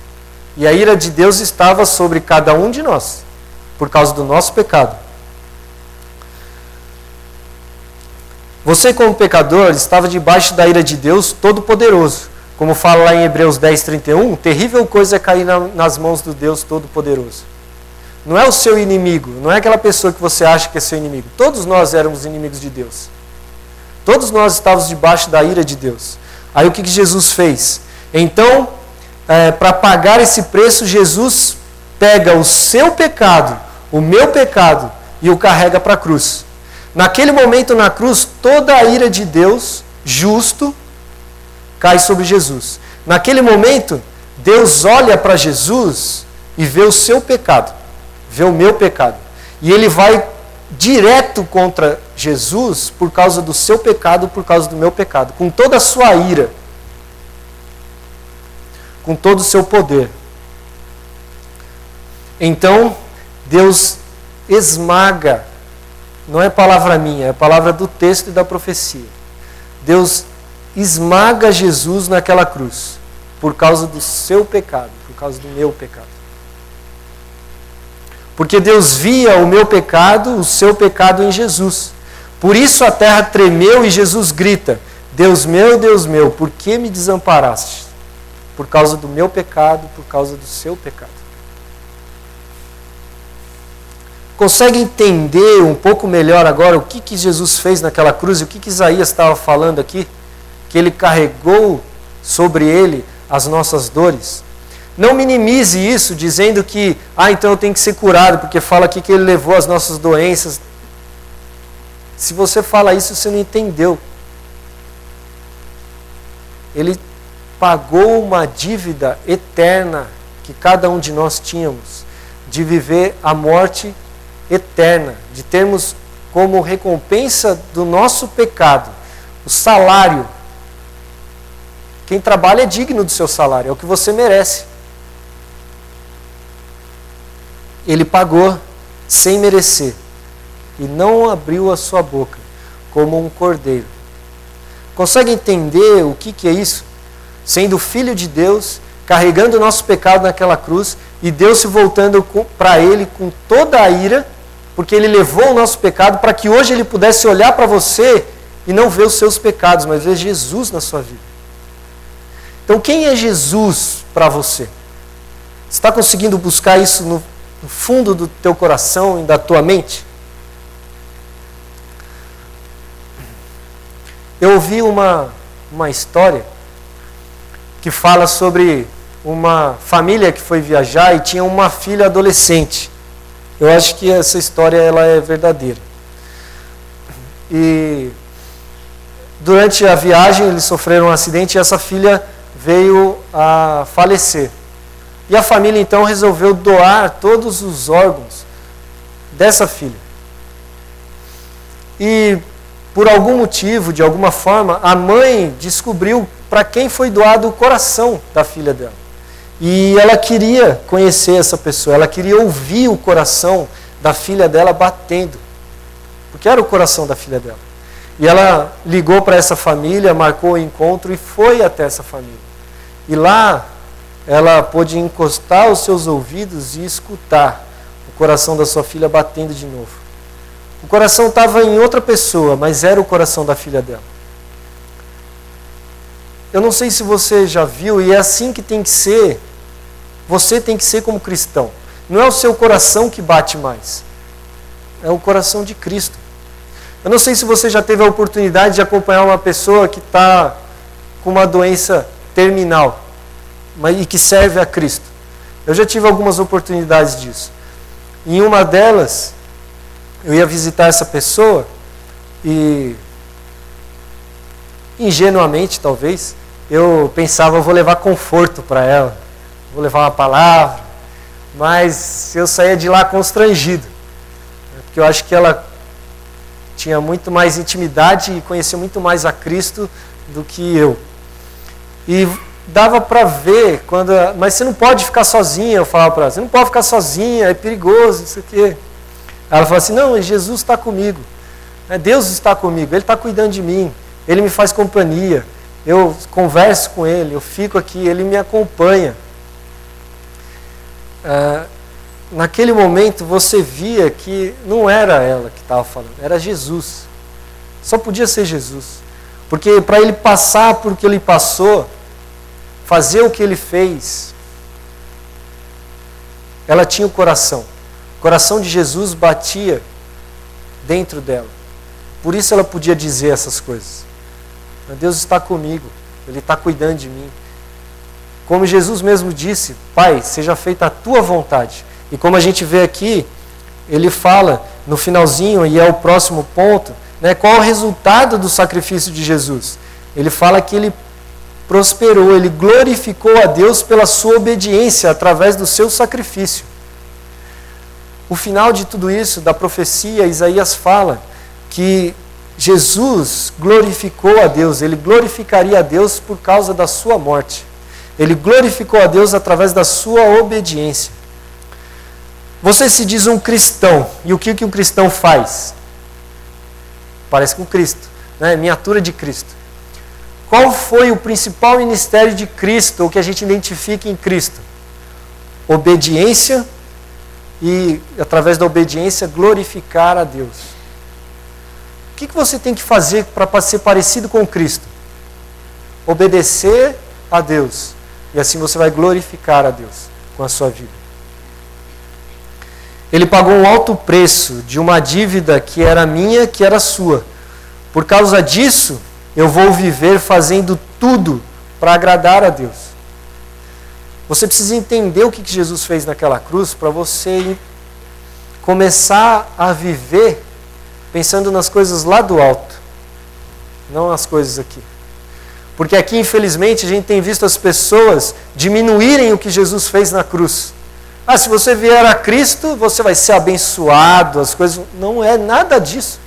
E a ira de Deus estava sobre cada um de nós, por causa do nosso pecado. Você, como pecador, estava debaixo da ira de Deus Todo-Poderoso. Como fala lá em Hebreus 10:31, terrível coisa é cair nas mãos do Deus Todo-Poderoso. Não é o seu inimigo, não é aquela pessoa que você acha que é seu inimigo. Todos nós éramos inimigos de Deus. Todos nós estávamos debaixo da ira de Deus. Aí o que Jesus fez? Então, para pagar esse preço, Jesus pega o seu pecado, o meu pecado, e o carrega para a cruz. Naquele momento na cruz, toda a ira de Deus, justo, cai sobre Jesus. Naquele momento, Deus olha para Jesus e vê o seu pecado, vê o meu pecado. E ele vai direto contra Jesus por causa do seu pecado, por causa do meu pecado, com toda a sua ira, com todo o seu poder. Então, Deus esmaga, não é palavra minha, é palavra do texto e da profecia. Deus esmaga Jesus naquela cruz, por causa do seu pecado, por causa do meu pecado. Porque Deus via o meu pecado, o seu pecado em Jesus. Por isso a terra tremeu e Jesus grita: Deus meu, por que me desamparaste? Por causa do meu pecado, por causa do seu pecado. Consegue entender um pouco melhor agora o que Jesus fez naquela cruz e o que Isaías estava falando aqui? Que ele carregou sobre ele as nossas dores. Não minimize isso dizendo que, então eu tenho que ser curado, porque fala aqui que ele levou as nossas doenças. Se você fala isso, você não entendeu. Ele pagou uma dívida eterna que cada um de nós tínhamos, de viver a morte eterna, de termos como recompensa do nosso pecado o salário. Quem trabalha é digno do seu salário, é o que você merece. Ele pagou sem merecer e não abriu a sua boca como um cordeiro. Consegue entender o que é isso? Sendo filho de Deus, carregando o nosso pecado naquela cruz e Deus se voltando para ele com toda a ira, porque ele levou o nosso pecado para que hoje ele pudesse olhar para você e não ver os seus pecados, mas ver Jesus na sua vida. Então, quem é Jesus para você? Você está conseguindo buscar isso no fundo do teu coração e da tua mente? Eu ouvi uma história que fala sobre uma família que foi viajar e tinha uma filha adolescente. Eu acho que essa história ela é verdadeira. E durante a viagem eles sofreram um acidente e essa filha veio a falecer. E a família então resolveu doar todos os órgãos dessa filha. E por algum motivo, de alguma forma, a mãe descobriu para quem foi doado o coração da filha dela. E ela queria conhecer essa pessoa, ela queria ouvir o coração da filha dela batendo, porque era o coração da filha dela. E ela ligou para essa família, marcou o encontro e foi até essa família. E lá ela pôde encostar os seus ouvidos e escutar o coração da sua filha batendo de novo. O coração estava em outra pessoa, mas era o coração da filha dela. Eu não sei se você já viu, e é assim que tem que ser. Você tem que ser como cristão. Não é o seu coração que bate mais, é o coração de Cristo. Eu não sei se você já teve a oportunidade de acompanhar uma pessoa que está com uma doença terminal, mas e que serve a Cristo. Eu já tive algumas oportunidades disso. Em uma delas, eu ia visitar essa pessoa e, ingenuamente talvez, eu pensava, eu vou levar conforto para ela, vou levar uma palavra, mas eu saía de lá constrangido, porque eu acho que ela tinha muito mais intimidade e conhecia muito mais a Cristo do que eu. E dava para ver, mas você não pode ficar sozinha, eu falava para ela, você não pode ficar sozinha, é perigoso, isso aqui. Ela falou assim, não, Jesus está comigo, Deus está comigo, Ele está cuidando de mim, Ele me faz companhia, eu converso com Ele, eu fico aqui, Ele me acompanha. Naquele momento você via que não era ela que estava falando, era Jesus. Só podia ser Jesus. Porque para ele passar por o que ele passou, fazer o que ele fez, ela tinha o coração. O coração de Jesus batia dentro dela. Por isso ela podia dizer essas coisas. Deus está comigo, Ele está cuidando de mim. Como Jesus mesmo disse, Pai, seja feita a tua vontade. E como a gente vê aqui, ele fala no finalzinho, e é o próximo ponto, né, qual é o resultado do sacrifício de Jesus? Ele fala que ele prosperou, ele glorificou a Deus pela sua obediência através do seu sacrifício. O final de tudo isso, da profecia, Isaías fala que Jesus glorificou a Deus, ele glorificaria a Deus por causa da sua morte. Ele glorificou a Deus através da sua obediência. Você se diz um cristão, e o que um cristão faz? Parece com Cristo, né? Miniatura de Cristo. Qual foi o principal ministério de Cristo, o que a gente identifica em Cristo? Obediência, e através da obediência glorificar a Deus. O que você tem que fazer para ser parecido com Cristo? Obedecer a Deus. E assim você vai glorificar a Deus com a sua vida. Ele pagou um alto preço de uma dívida que era minha, que era sua. Por causa disso, eu vou viver fazendo tudo para agradar a Deus. Você precisa entender o que Jesus fez naquela cruz para você começar a viver pensando nas coisas lá do alto, não nas coisas aqui. Porque aqui, infelizmente, a gente tem visto as pessoas diminuírem o que Jesus fez na cruz. Se você vier a Cristo, você vai ser abençoado, as coisas... Não é nada disso.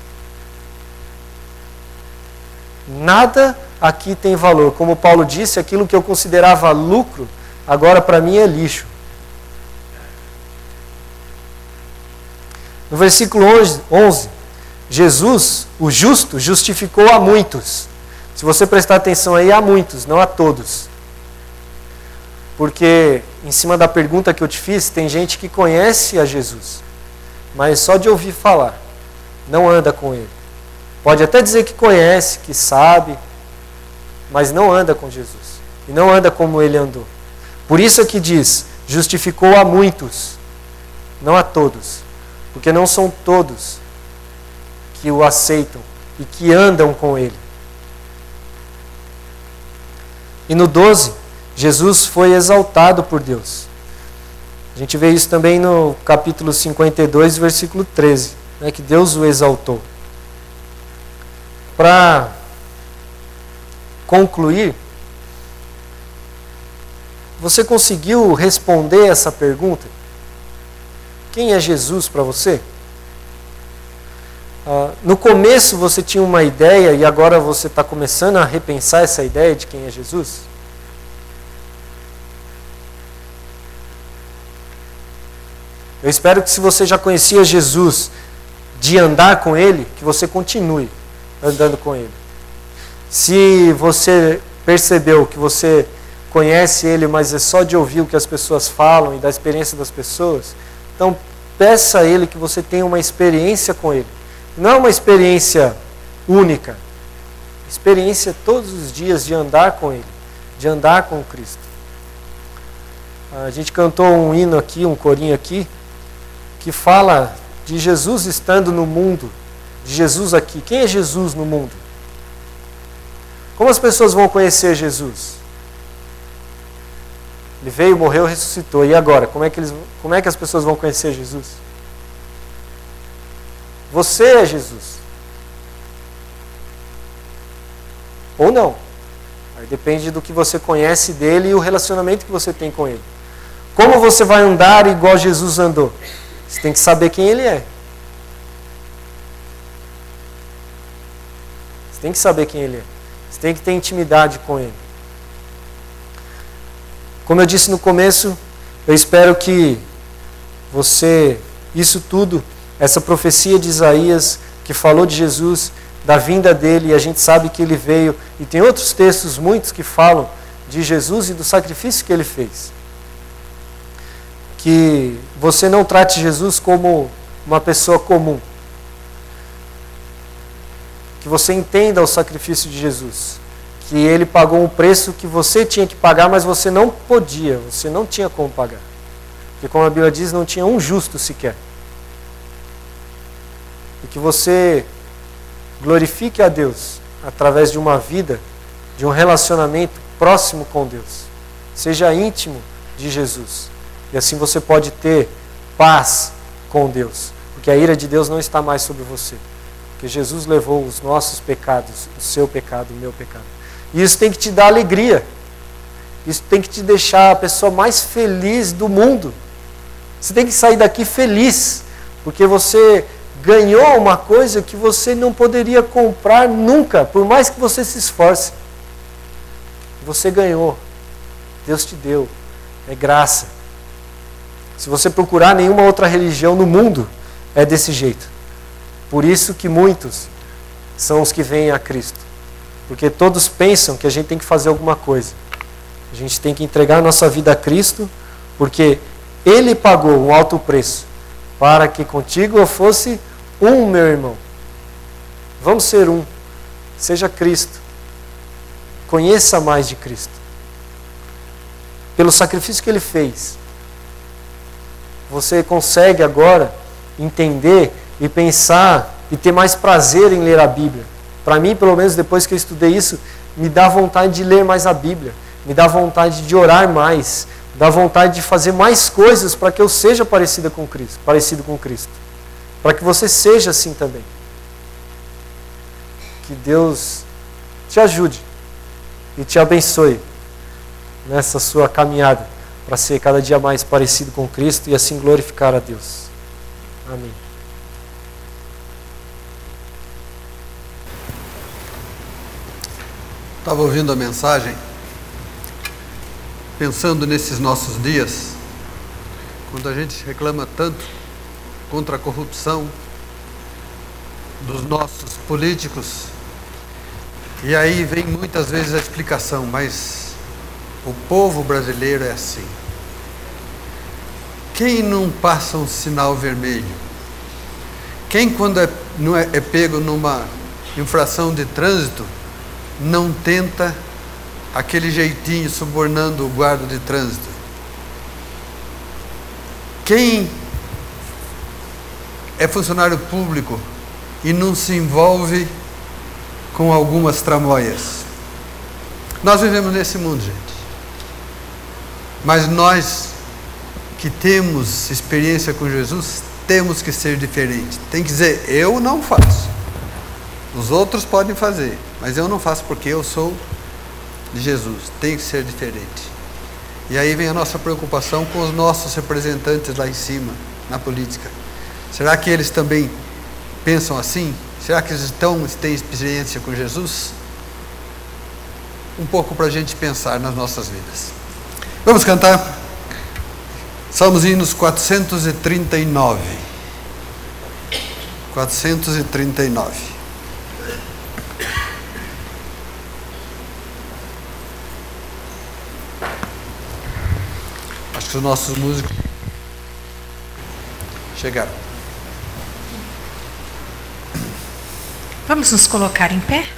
Nada aqui tem valor. Como Paulo disse, aquilo que eu considerava lucro, agora para mim é lixo. No versículo 11, Jesus, o justo, justificou a muitos. Se você prestar atenção aí, a muitos, não a todos. Porque, em cima da pergunta que eu te fiz, tem gente que conhece a Jesus, mas só de ouvir falar, não anda com Ele. Pode até dizer que conhece, que sabe, mas não anda com Jesus. E não anda como Ele andou. Por isso é que diz, justificou a muitos, não a todos. Porque não são todos que o aceitam e que andam com Ele. E no 12, Jesus foi exaltado por Deus. A gente vê isso também no capítulo 52, versículo 13, né, que Deus o exaltou. Para concluir, você conseguiu responder essa pergunta? Quem é Jesus para você? No começo você tinha uma ideia e agora você está começando a repensar essa ideia de quem é Jesus? Eu espero que se você já conhecia Jesus de andar com Ele, que você continue andando com Ele. Se você percebeu que você conhece Ele, mas é só de ouvir o que as pessoas falam e da experiência das pessoas, então peça a Ele que você tenha uma experiência com Ele. Não é uma experiência única, experiência todos os dias de andar com Ele, de andar com Cristo. A gente cantou um hino aqui, um corinho aqui, que fala de Jesus estando no mundo, de Jesus aqui. Quem é Jesus no mundo? Como as pessoas vão conhecer Jesus? Ele veio, morreu, ressuscitou. E agora? Como é que as pessoas vão conhecer Jesus? Você é Jesus. Ou não. Aí depende do que você conhece dele e o relacionamento que você tem com ele. Como você vai andar igual Jesus andou? Você tem que saber quem ele é. Você tem que saber quem ele é. Você tem que ter intimidade com ele. Como eu disse no começo, eu espero que isso tudo, essa profecia de Isaías, que falou de Jesus, da vinda dele, e a gente sabe que ele veio, e tem outros textos, muitos, que falam de Jesus e do sacrifício que ele fez. Que você não trate Jesus como uma pessoa comum. Que você entenda o sacrifício de Jesus. Que ele pagou um preço que você tinha que pagar, mas você não podia, você não tinha como pagar. Porque como a Bíblia diz, não tinha um justo sequer. E que você glorifique a Deus através de uma vida, de um relacionamento próximo com Deus. Seja íntimo de Jesus. E assim você pode ter paz com Deus. Porque a ira de Deus não está mais sobre você. Porque Jesus levou os nossos pecados, o seu pecado, o meu pecado. E isso tem que te dar alegria. Isso tem que te deixar a pessoa mais feliz do mundo. Você tem que sair daqui feliz. Porque você ganhou uma coisa que você não poderia comprar nunca, por mais que você se esforce. Você ganhou. Deus te deu. É graça. Se você procurar nenhuma outra religião no mundo, é desse jeito. Por isso que muitos são os que vêm a Cristo. Porque todos pensam que a gente tem que fazer alguma coisa. A gente tem que entregar a nossa vida a Cristo, porque Ele pagou um alto preço para que contigo eu fosse um, meu irmão. Vamos ser um. Seja Cristo. Conheça mais de Cristo. Pelo sacrifício que Ele fez, você consegue agora entender e pensar e ter mais prazer em ler a Bíblia. Para mim, pelo menos depois que eu estudei isso, me dá vontade de ler mais a Bíblia, me dá vontade de orar mais, me dá vontade de fazer mais coisas para que eu seja parecido com Cristo. Para que você seja assim também. Que Deus te ajude e te abençoe nessa sua caminhada para ser cada dia mais parecido com Cristo e assim glorificar a Deus. Amém. Estava ouvindo a mensagem, pensando nesses nossos dias, quando a gente reclama tanto contra a corrupção dos nossos políticos, e aí vem muitas vezes a explicação, mas o povo brasileiro é assim. Quem não passa um sinal vermelho? Quem, quando é pego numa infração de trânsito, não tenta aquele jeitinho subornando o guarda de trânsito? Quem é funcionário público e não se envolve com algumas tramóias? Nós vivemos nesse mundo, gente. Mas nós que temos experiência com Jesus, temos que ser diferentes. Tem que dizer, eu não faço. Os outros podem fazer, mas eu não faço porque eu sou de Jesus. Tem que ser diferente. E aí vem a nossa preocupação com os nossos representantes lá em cima, na política. Será que eles também pensam assim? Será que eles têm experiência com Jesus? Um pouco para a gente pensar nas nossas vidas. Vamos cantar Salmos e Hinos 439. 439. Acho que os nossos músicos chegaram. Vamos nos colocar em pé?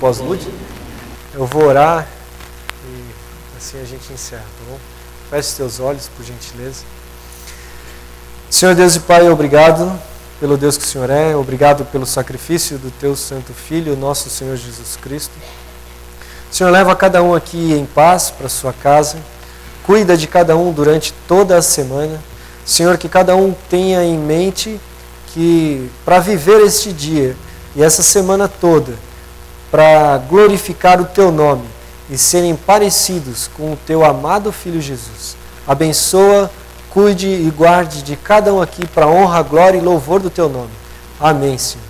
Pós-lúdico, eu vou orar e assim a gente encerra, tá bom? Feche os teus olhos, por gentileza. Senhor Deus e Pai, obrigado pelo Deus que o Senhor é, obrigado pelo sacrifício do teu Santo Filho, nosso Senhor Jesus Cristo. Senhor, leva cada um aqui em paz para sua casa, cuida de cada um durante toda a semana. Senhor, que cada um tenha em mente que para viver este dia e essa semana toda, para glorificar o teu nome e serem parecidos com o teu amado Filho Jesus. Abençoa, cuide e guarde de cada um aqui para a honra, glória e louvor do teu nome. Amém, Senhor.